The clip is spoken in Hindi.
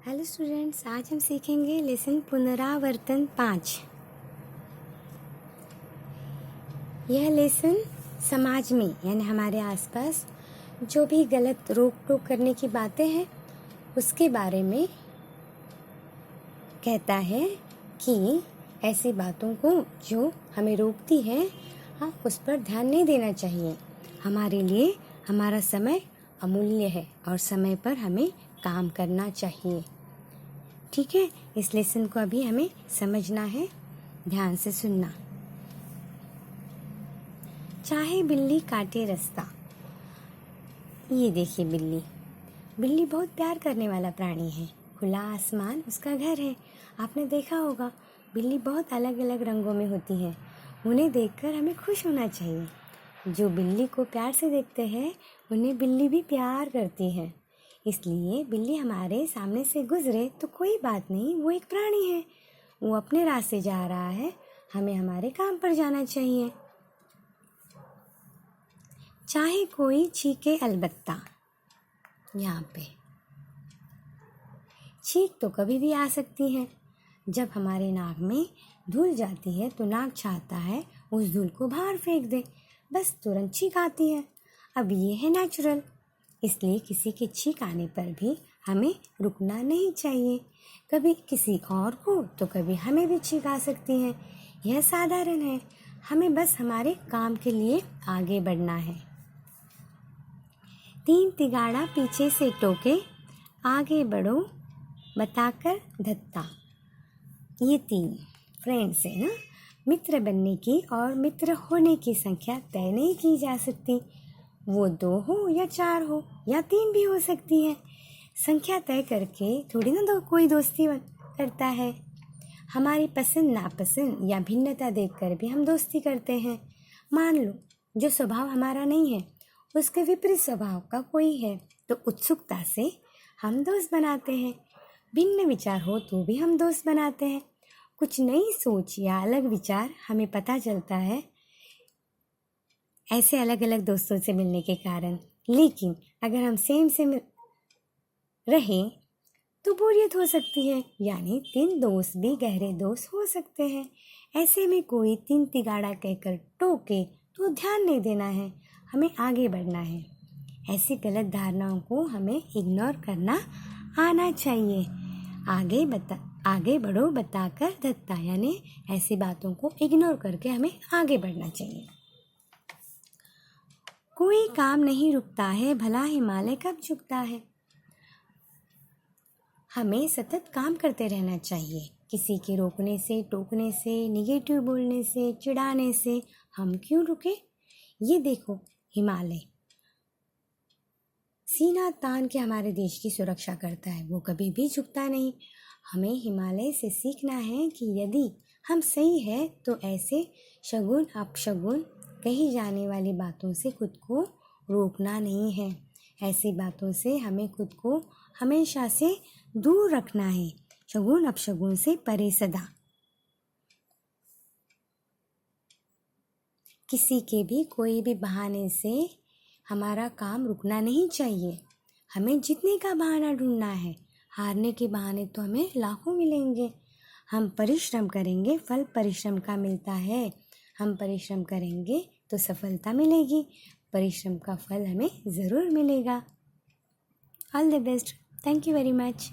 हेलो स्टूडेंट्स, आज हम सीखेंगे लेसन पुनरावर्तन 5। यह लेसन समाज में यानी हमारे आसपास जो भी गलत रोक टोक करने की बातें हैं उसके बारे में कहता है कि ऐसी बातों को जो हमें रोकती हैं उस पर ध्यान नहीं देना चाहिए। हमारे लिए हमारा समय अमूल्य है और समय पर हमें काम करना चाहिए। ठीक है, इस लेसन को अभी हमें समझना है, ध्यान से सुनना। चाहे बिल्ली काटे रास्ता। ये देखिए बिल्ली बहुत प्यार करने वाला प्राणी है। खुला आसमान उसका घर है। आपने देखा होगा बिल्ली बहुत अलग अलग रंगों में होती है। उन्हें देखकर हमें खुश होना चाहिए। जो बिल्ली को प्यार से देखते हैं उन्हें बिल्ली भी प्यार करती है। इसलिए बिल्ली हमारे सामने से गुजरे तो कोई बात नहीं, वो एक प्राणी है, वो अपने रास्ते जा रहा है, हमें हमारे काम पर जाना चाहिए। चाहे कोई चीखे अलबत्ता। यहाँ पे चीख तो कभी भी आ सकती है। जब हमारे नाक में धूल जाती है तो नाक चाहता है उस धूल को बाहर फेंक दे, बस तुरंत चीख आती है। अब ये है नेचुरल, इसलिए किसी के चीख आने पर भी हमें रुकना नहीं चाहिए। कभी किसी और को तो कभी हमें भी चीख आ सकती है। यह साधारण है, हमें बस हमारे काम के लिए आगे बढ़ना है। 3 तिगाड़ा पीछे से टोके, आगे बढ़ो बताकर धत्ता। ये 3 फ्रेंड्स है ना। मित्र बनने की और मित्र होने की संख्या तय नहीं की जा सकती। वो 2 हो या 4 हो या 3 भी हो सकती है। संख्या तय करके थोड़ी ना कोई दोस्ती करता है। हमारी पसंद नापसंद या भिन्नता देखकर भी हम दोस्ती करते हैं। मान लो जो स्वभाव हमारा नहीं है उसके विपरीत स्वभाव का कोई है तो उत्सुकता से हम दोस्त बनाते हैं। भिन्न विचार हो तो भी हम दोस्त बनाते हैं। कुछ नई सोच या अलग विचार हमें पता चलता है ऐसे अलग अलग दोस्तों से मिलने के कारण। लेकिन अगर हम सेम रहें तो बोरियत हो सकती है, यानी 3 दोस्त भी गहरे दोस्त हो सकते हैं। ऐसे में कोई 3 तिगाड़ा कहकर टोके तो ध्यान नहीं देना है, हमें आगे बढ़ना है। ऐसी गलत धारणाओं को हमें इग्नोर करना आना चाहिए। आगे बढ़ो बताकर धत्ता, यानी ऐसी बातों को इग्नोर करके हमें आगे बढ़ना चाहिए। कोई काम नहीं रुकता है, भला हिमालय कब झुकता है। हमें सतत काम करते रहना चाहिए। किसी के रोकने से, टोकने से, निगेटिव बोलने से, चिढ़ाने से हम क्यों रुके। ये देखो हिमालय सीना तान के हमारे देश की सुरक्षा करता है, वो कभी भी झुकता नहीं। हमें हिमालय से सीखना है कि यदि हम सही है तो ऐसे शगुन अपशगुन कही जाने वाली बातों से खुद को रोकना नहीं है। ऐसी बातों से हमें खुद को हमेशा से दूर रखना है, शगुन अपशगुन से परे सदा। किसी के भी कोई भी बहाने से हमारा काम रुकना नहीं चाहिए। हमें जीतने का बहाना ढूंढना है, हारने के बहाने तो हमें लाखों मिलेंगे। हम परिश्रम करेंगे, फल परिश्रम का मिलता है। हम परिश्रम करेंगे तो सफलता मिलेगी, परिश्रम का फल हमें ज़रूर मिलेगा। All the best, thank you very much.